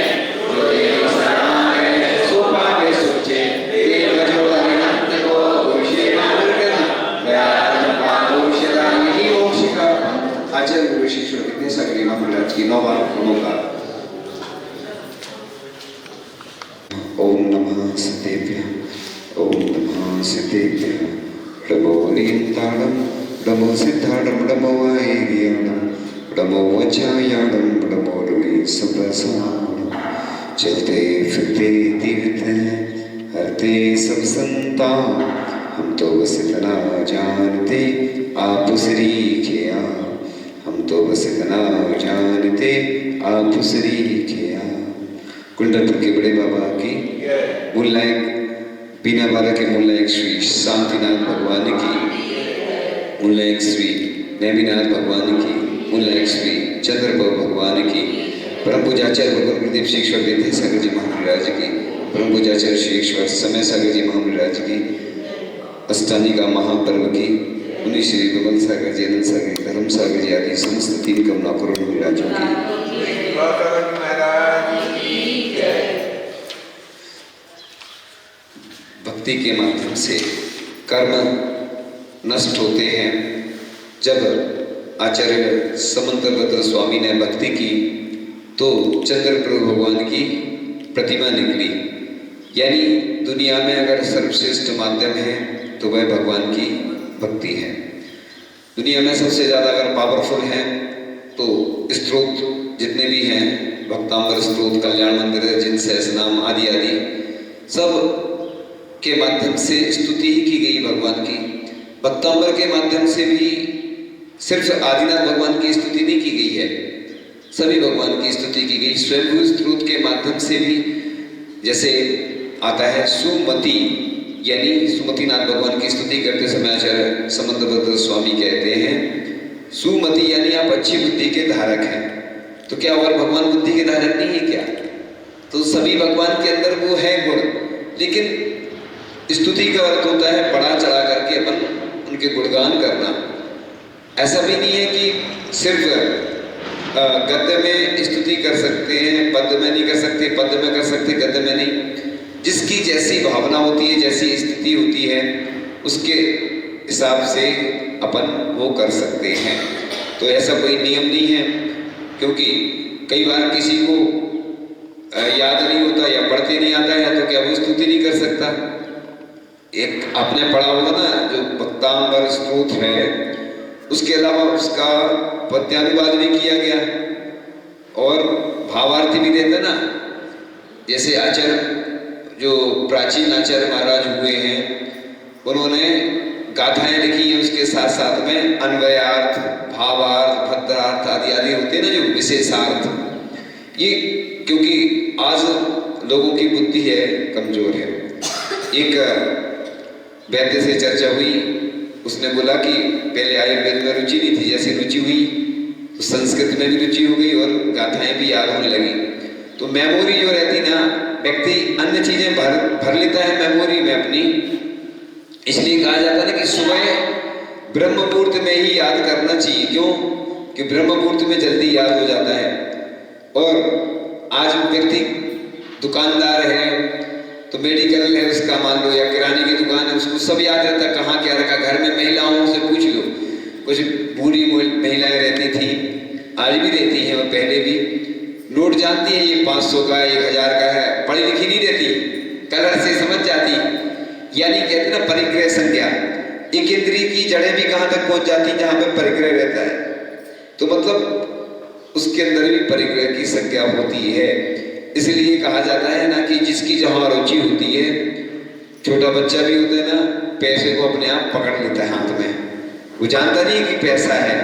S1: जो तेरी सराह है सो पावे सुचे, देव जो अरिहंत को गुरुषे मार्गन, व्याधन पादो शदा यही मोक्ष का। आचार्य गुरु शिष्य विद्यासागर जी महाराज की 9 बार नमोकार। ओम नमः सतेभ्यः, ओम नमः सतेभ्यः। नमो नियंताणं, नमो सिद्धाणं, नमो आयर्याणं, नमो वज्रायाणं, नमो रुणि सुप्रसारणं। चलते फिरते तीर्थ हरते सब संता, हम तो बस इतना जानते आप श्री किया, हम तो बस इतना जानते आप श्री किया। कुंडलपुर के बड़े बाबा की मूलनायक, बीनावाला के मूलनायक श्री शांतिनाथ भगवान की, मूलनायक श्री नेमिनाथ भगवान की, मूलनायक श्री चंद्रप्रभु भगवान की, परम पूज्याचार्य भगवान गुरुदेव श्री ईश्वर विद्यासागर जी महाराज की, परम पूज्याचार्य श्री ईश्वर समय सागर जी महाराज की, अष्टालिका महापर्व की, उन्हीं श्री बबल सागर जी, अनंत सागर जी, धर्म सागर जी आदि समस्त 3 कमला करोड़ महाराजों की। भक्ति के माध्यम से कर्म नष्ट होते हैं। जब आचार्य समंतभद्र स्वामी ने भक्ति की तो चंद्रप्रभु भगवान की प्रतिमा निकली, यानी दुनिया में अगर सर्वश्रेष्ठ माध्यम है तो वह भगवान की भक्ति है। दुनिया में सबसे ज़्यादा अगर पावरफुल है तो स्त्रोत जितने भी हैं, भक्तांबर स्त्रोत, कल्याण मंदिर, जिन सहस्रनाम आदि आदि सब के माध्यम से स्तुति ही की गई भगवान की। भक्तांबर के माध्यम से भी सिर्फ आदिनाथ भगवान की स्तुति नहीं की गई है, सभी भगवान की स्तुति की गई। स्वयंभू स्त्रोत के माध्यम से भी जैसे आता है सुमति, यानी सुमतिनाथ भगवान की स्तुति करते समय आचार्य समंतभद्र स्वामी कहते हैं सुमति यानी आप अच्छी बुद्धि के धारक हैं। तो क्या और भगवान बुद्धि के धारक नहीं है क्या? तो सभी भगवान के अंदर वो है गुण, लेकिन स्तुति का अर्थ होता है बढ़ा चढ़ा करके अपन उनके गुणगान करना। ऐसा भी नहीं है कि सिर्फ गद्य में स्तुति कर सकते हैं, पद्य में नहीं कर सकते, पद्य में कर सकते, गद्य में नहीं। जिसकी जैसी भावना होती है, जैसी स्थिति होती है, उसके हिसाब से अपन वो कर सकते हैं। तो ऐसा कोई नियम नहीं है, क्योंकि कई बार किसी को याद नहीं होता या पढ़ते नहीं आता है तो क्या वो स्तुति नहीं कर सकता। एक आपने पढ़ा होगा ना जो भक्तांबर स्तोत्र है, उसके अलावा उसका पद्यानुवाद भी किया गया और भावार्थ भी देते ना। जैसे आचार्य जो प्राचीन आचार्य महाराज हुए हैं, उन्होंने गाथाएं लिखी हैं, उसके साथ साथ में अन्वयार्थ, भावार्थ, भद्रार्थ आदि आदि होते हैं ना, जो विशेषार्थ। ये क्योंकि आज लोगों की बुद्धि है कमजोर है। एक वैद्य से चर्चा हुई, उसने बोला कि पहले आयुर्वेद में रुचि नहीं थी, जैसे रुचि हुई तो संस्कृत में भी रुचि हो गई और गाथाएं भी याद होने लगी। तो मेमोरी जो रहती ना, व्यक्ति अन्य चीजें भर लेता है मेमोरी में अपनी। इसलिए कहा जाता है कि सुबह ब्रह्म मुहूर्त में ही याद करना चाहिए। क्यों? कि ब्रह्म मुहूर्त में जल्दी याद हो जाता है। और आज व्यक्ति दुकानदार है तो मेडिकल है उसका, मान लो, या किराने की दुकान है, उसको सब याद रहता है कहाँ क्या रखा। घर में महिलाओं से पूछ लो, कुछ बूढ़ी महिलाएं रहती थी, आज भी रहती हैं और पहले भी, नोट जानती है ये 500 का 1000 का है, पढ़ी लिखी नहीं रहती, कलर से समझ जाती। यानी कहते ना परिग्रह संज्ञा, एक इंद्रिय की जड़ें भी कहाँ तक पहुंच जाती जहां पे परिग्रह रहता है, तो मतलब उसके अंदर भी परिग्रह की संज्ञा होती है। इसलिए कहा जाता है ना कि जिसकी जहां रुचि होती है, छोटा बच्चा भी होता है ना, पैसे को अपने आप पकड़ लेता है हाथ में, वो जानता नहीं कि पैसा है।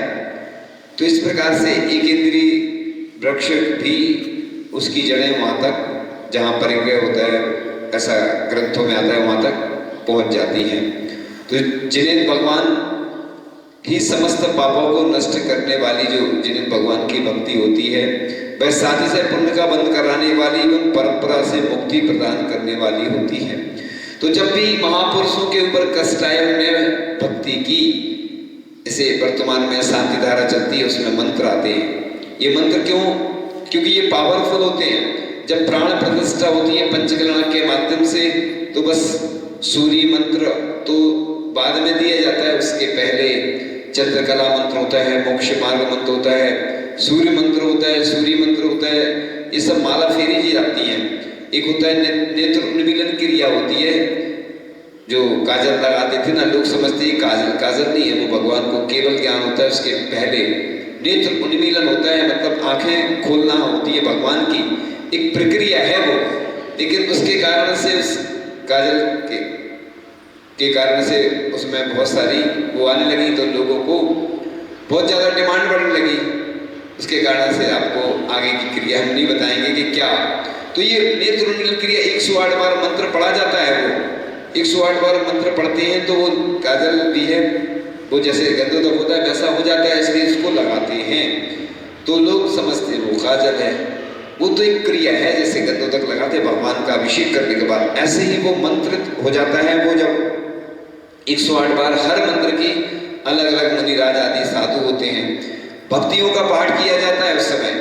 S1: तो इस प्रकार से एक इंद्रिय वृक्ष भी उसकी जड़ें वहां तक जहां परिग्रह होता है, ऐसा ग्रंथों में आता है, वहां तक पहुंच जाती हैं। तो जिन्हें भगवान ही समस्त पापों को नष्ट करने वाली, जो जिन्हें भगवान की भक्ति होती है, वह साथ ही साथ पुण्य का बंध कराने वाली एवं परंपरा से मुक्ति प्रदान करने वाली होती है। तो जब भी महापुरुषों के ऊपर कष्ट आए, उन्होंने भक्ति की, इसे वर्तमान में शांति धारा चलती है, उसमें मंत्र आते हैं। ये मंत्र क्यों? क्योंकि ये पावरफुल होते हैं। जब प्राण प्रतिष्ठा होती है पंचकला के माध्यम से, तो बस सूर्य मंत्र तो बाद में दिया जाता है, उसके पहले चंद्रकला मंत्र होता है, मोक्ष मार्ग मंत्र होता है, सूर्य मंत्र होता है, सूर्य मंत्र होता है, ये सब माला फेरी जी जाती हैं। एक होता है नेत्र उन्मीलन क्रिया होती है, जो काजल लगाते थे ना, लोग समझते हैं काजल, काजल नहीं है, वो भगवान को केवल ज्ञान होता है। उसके पहले नेत्र उन्मीलन होता है, मतलब आंखें खोलना होती है भगवान की, एक प्रक्रिया है वो। लेकिन उसके कारण से, उस काजल के कारण से उसमें बहुत सारी वो आने लगी, तो लोगों को बहुत ज़्यादा डिमांड बढ़ने लगी। उसके कारण से आपको आगे की क्रिया हम नहीं बताएंगे कि क्या। तो ये नेत्र उन्मीलन क्रिया 108 बार मंत्र पढ़ा जाता है। वो 108 बार मंत्र पढ़ते हैं तो वो काजल भी है, वो जैसे गंधोदक होता है वैसा हो जाता है, इसलिए इसको लगाते हैं। तो लोग समझते हैं वो काजल है, वो तो एक क्रिया है, जैसे गंधोदक लगाते भगवान का अभिषेक करने के बाद, ऐसे ही वो मंत्र हो जाता है। वो जब 108 बार हर मंत्र की अलग अलग मुनिराज आदि साधु होते हैं, भक्तियों का पाठ किया जाता है उस समय,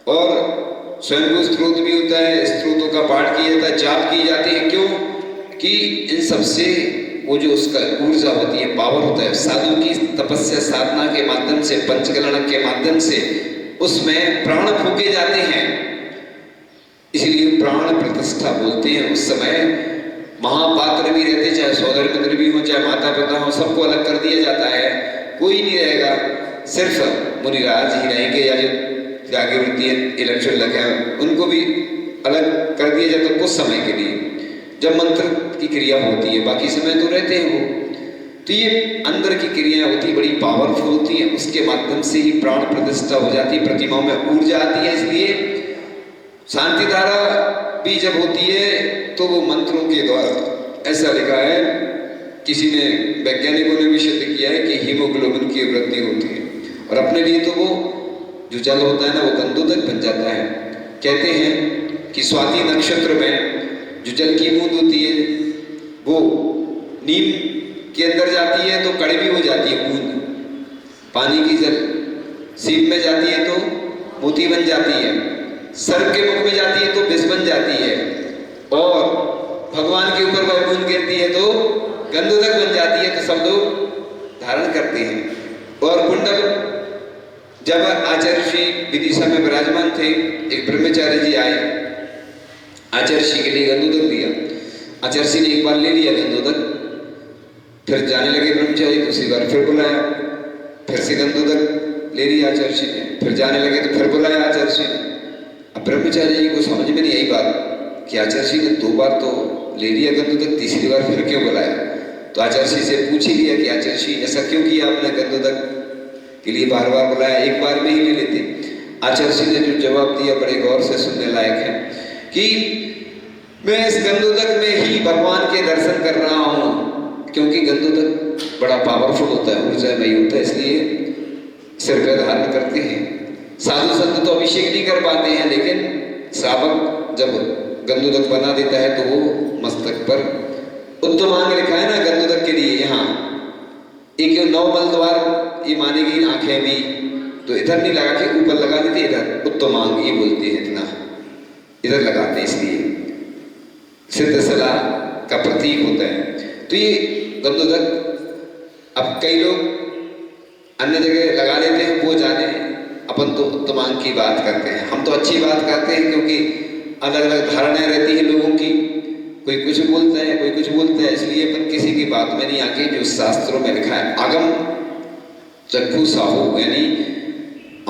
S1: और स्वयं स्त्रोत भी होता है, स्त्रोतों का पाठ किया जाता है, जाप की जाती है। क्यों? कि इन सबसे वो जो उसका ऊर्जा होती है, पावर होता है, साधु की तपस्या साधना के माध्यम से, पंचकरण के माध्यम से उसमें प्राण फूके जाते हैं, इसलिए प्राण प्रतिष्ठा बोलते हैं। उस समय महापात्र भी रहते, चाहे सौदर मित्र भी हो, चाहे माता पिता हो, सबको अलग कर दिया जाता है, कोई नहीं रहेगा, सिर्फ मुनिराज ही रहेंगे, या जो त्यागी वृत्ति इलेक्शन लगे हैं उनको भी अलग कर दिया जाता है कुछ समय के लिए, जब मंत्र की क्रिया होती है, बाकी समय तो रहते हैं वो। तो ये अंदर की क्रिया होती है, बड़ी पावरफुल होती है, उसके माध्यम से ही प्राण प्रतिष्ठा हो जाती है, प्रतिमाओं में ऊर्जा आती है। इसलिए शांति धारा भी जब होती है तो वो मंत्रों के द्वारा, ऐसा लिखा है, किसी ने, वैज्ञानिकों ने भी सिद्ध किया है कि हीमोग्लोबिन की वृद्धि होती है, और अपने लिए तो वो जो जल होता है ना, वो गंधोदक बन जाता है। कहते हैं कि स्वाति नक्षत्र में जो जल की बूंद होती है, वो नीम के अंदर जाती है तो कड़वी हो जाती है बूंद, पानी की जल सीप में जाती है तो मोती बन जाती है, सर्प के मुख में जाती है तो विष बन जाती है, और भगवान के ऊपर वह बूंद गिरती है तो गंधोदक बन जाती है। तो सब लोग धारण करते हैं। और कुंडक, जब आचार्य श्री विदिशा में विराजमान थे, एक ब्रह्मचारी जी आए, आचार्य श्री के लिए गंधोदक दिया। आचार्य श्री ने एक बार ले लिया गंधोदक, फिर जाने लगे ब्रह्मचारी, दूसरी बार फिर बुलाया, फिर से गंधोदक ले लिया आचार्य श्री ने, फिर जाने लगे तो फिर बुलाया आचार्य श्री ने। अब ब्रह्मचारी जी को समझ में नहीं आई बात कि आचार्य श्री ने 2 बार तो ले लिया गंधोदक, तीसरी बार फिर क्यों बुलाया। तो आचार्य श्री से पूछ ही लिया कि आचार्य श्री ऐसा क्यों किया आपने, गंधोदक के लिए बार बार बुलाया, एक बार में ही ले लेते। आचार्य श्री ने जो जवाब दिया बड़े गौर से सुनने लायक है, कि मैं इस गंधोदक में ही भगवान के दर्शन कर रहा हूँ, क्योंकि गंधोदक बड़ा पावरफुल होता है, ऊर्जामयी होता है, इसलिए सिर पर धारण करते हैं। साधु संत तो अभिषेक नहीं कर पाते हैं, लेकिन श्रावक जब गंधोदक बना देता है तो वो मस्तक पर उत्तमांग लिखा है ना गंधोदक के लिए, यहाँ एक 9 मल द्वार ये मानेगी आंखें भी, तो इधर नहीं लगा के ऊपर लगा देते, इधर उत्तमांग ये बोलते हैं, इतना इधर लगाते हैं, इसलिए सिद्ध सलाह का प्रतीक होता है। तो ये गंधोदक अब कई लोग अन्य जगह लगा लेते हैं, वो जाने, अपन तो उत्तमांग की बात करते हैं। हम तो अच्छी बात करते हैं, क्योंकि अलग अलग धारणाएं रहती है लोगों की, कोई कुछ बोलता है कोई कुछ बोलता है, इसलिए अपन किसी की बात में नहीं आके जो शास्त्रों में लिखा है, आगम चक्षु साहू, यानी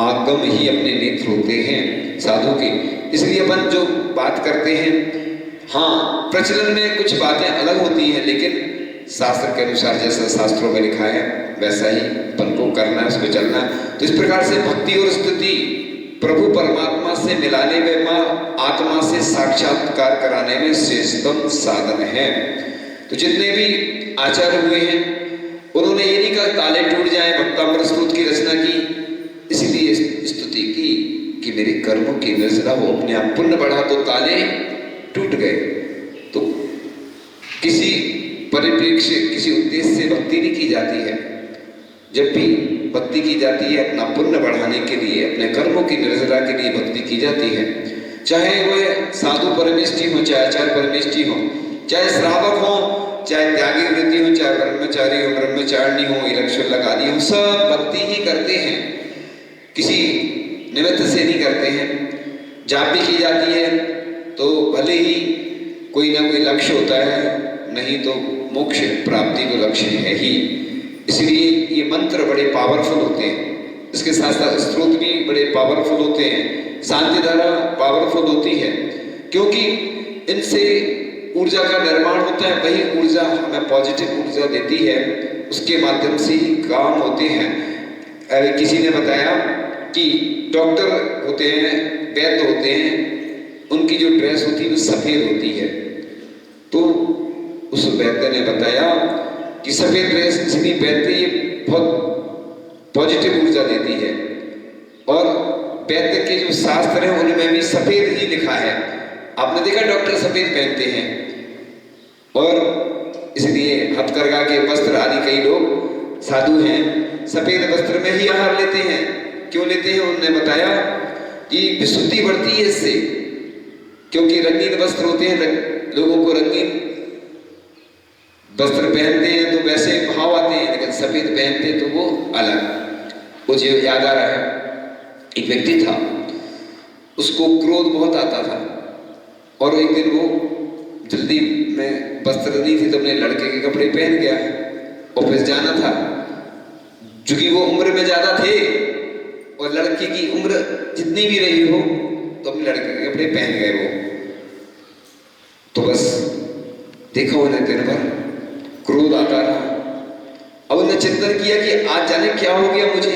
S1: आगम ही अपने नेत्र होते हैं साधु के, इसलिए अपन जो बात करते हैं, हाँ प्रचलन में कुछ बातें अलग होती हैं, लेकिन शास्त्र के अनुसार जैसा शास्त्रों में लिखा है वैसा ही अपन को करना है, उसमें चलना। तो इस प्रकार से भक्ति और स्तुति प्रभु परमात्मा से मिलाने में, माँ आत्मा से साक्षात्कार कराने में श्रेष्ठतम साधन है। तो जितने भी आचार्य हुए हैं उन्होंने ये नहीं कहा ताले टूट जाए, भक्तामृत स्तुति की रचना की, इसलिए स्तुति की कि मेरे कर्मों की नजरा वो अपने आप पुण्य बढ़ा तो ताले टूट गए। तो किसी परिप्रेक्ष्य किसी उद्देश्य से भक्ति नहीं की जाती है। जब भी भक्ति की जाती है अपना पुण्य बढ़ाने के लिए, अपने कर्मों की निर्जरा के लिए भक्ति की जाती है। चाहे वह साधु परमेष्ठी हो, चाहे आचार्य परमेष्ठी हो, चाहे श्रावक हो, चाहे त्यागी वृत्ति हो, चाहे ब्रह्मचारी हो, ब्रह्मचारिणी हो, इलक्षुल्लक आदि हो, सब भक्ति ही करते हैं, किसी निमित्त से नहीं करते हैं। जाप भी की जाती है तो भले ही कोई ना कोई लक्ष्य होता है, नहीं तो मोक्ष प्राप्ति को लक्ष्य है ही। इसलिए ये मंत्र बड़े पावरफुल होते हैं, इसके साथ साथ स्त्रोत भी बड़े पावरफुल होते हैं, शांति धारा पावरफुल होती है, क्योंकि इनसे ऊर्जा का निर्माण होता है। वही ऊर्जा हमें पॉजिटिव ऊर्जा देती है, उसके माध्यम से ही काम होते हैं। किसी ने बताया कि डॉक्टर होते हैं, वैद्य होते हैं, उनकी जो ड्रेस होती है वो सफेद होती है। तो उस वैद्य ने बताया कि सफेद ड्रेस इसलिए पहनते, ये बहुत पॉजिटिव ऊर्जा देती है, और वैद्य के जो शास्त्र हैं उनमें भी सफेद ही लिखा है। आपने देखा डॉक्टर सफेद पहनते हैं, और इसलिए हथकरघा के वस्त्र आदि कई लोग साधु हैं सफेद वस्त्र में ही आहार लेते हैं। क्यों लेते हैं? उन्होंने बताया कि विशुद्धि बढ़ती है इससे, क्योंकि रंगीन वस्त्र होते हैं, लोगों को रंगीन वस्त्र पहनते हैं तो वैसे भाव आते हैं, लेकिन सफेद पहनते तो वो अलग। मुझे याद आ रहा है, एक व्यक्ति था, उसको क्रोध बहुत आता था, और एक दिन वो जल्दी में वस्त्र नहीं थी तो अपने लड़के के कपड़े पहन गया, ऑफिस जाना था। चूंकि वो उम्र में ज्यादा थे और लड़के की उम्र जितनी भी रही हो, तो अपने लड़के के कपड़े पहन गए वो। तो बस देखा उन्हें दिन भर क्रोध आता रहा। अब उन्हें चिंतन किया कि आज जाने क्या हो गया, मुझे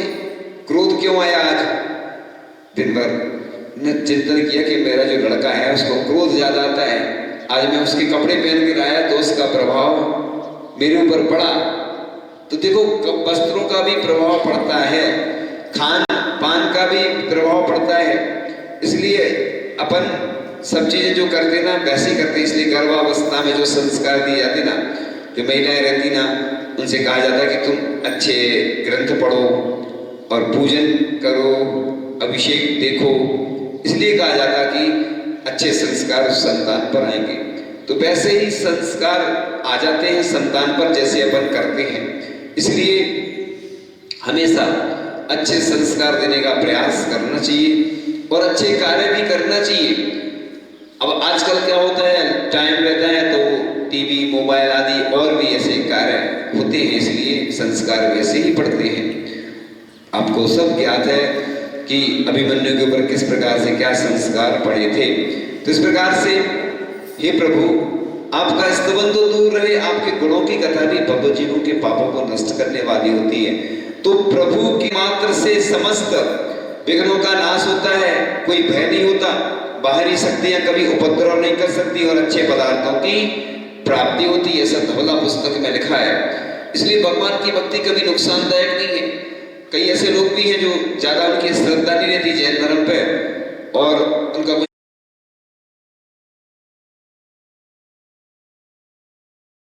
S1: क्रोध क्यों आया आज। दिन भर ने चिंतन किया कि मेरा जो लड़का है उसको क्रोध ज्यादा आता है, आज मैं उसके कपड़े पहन कर आया तो उसका प्रभाव मेरे ऊपर पड़ा। तो देखो वस्त्रों का भी प्रभाव पड़ता है, खान पान का भी प्रभाव पड़ता है। इसलिए अपन सब चीजें जो करते ना वैसे ही करते। इसलिए गर्भावस्था में जो संस्कार दिए जाते ना, जो महिलाएं रहती ना, उनसे कहा जाता कि तुम अच्छे ग्रंथ पढ़ो और पूजन करो, अभिषेक देखो। इसलिए कहा जाता कि अच्छे संस्कार उस संतान पर आएंगे। तो वैसे ही संस्कार आ जाते हैं संतान पर जैसे अपन करते हैं। इसलिए हमेशा अच्छे संस्कार देने का प्रयास करना चाहिए और अच्छे कार्य भी करना चाहिए। अब आजकल क्या होता है, टाइम रहता है तो टीवी मोबाइल आदि और भी ऐसे कार्य होते हैं, इसलिए संस्कार वैसे ही पड़ते हैं। आपको सब ज्ञात है कि अभिमन्यु के ऊपर किस प्रकार से क्या संस्कार पड़े थे। तो इस प्रकार से हे प्रभु, आपका स्तवन तो दूर रहे, आपके गुणों की कथा भी भव जीवों के पापों को नष्ट करने वाली होती है। तो प्रभु की मात्र से समस्त विघ्नों का नाश होता है, कोई भय नहीं होता, बाहरी शक्तियां कभी उपद्रव नहीं कर सकती और अच्छे पदार्थों की प्राप्ति होती है। ऐसा धवला पुस्तक में लिखा है। इसलिए भगवान की भक्ति कभी नुकसानदायक नहीं है। कई ऐसे लोग भी हैं जो ज्यादा उनकी श्रद्धा नहीं रहती जैन धर्म पे,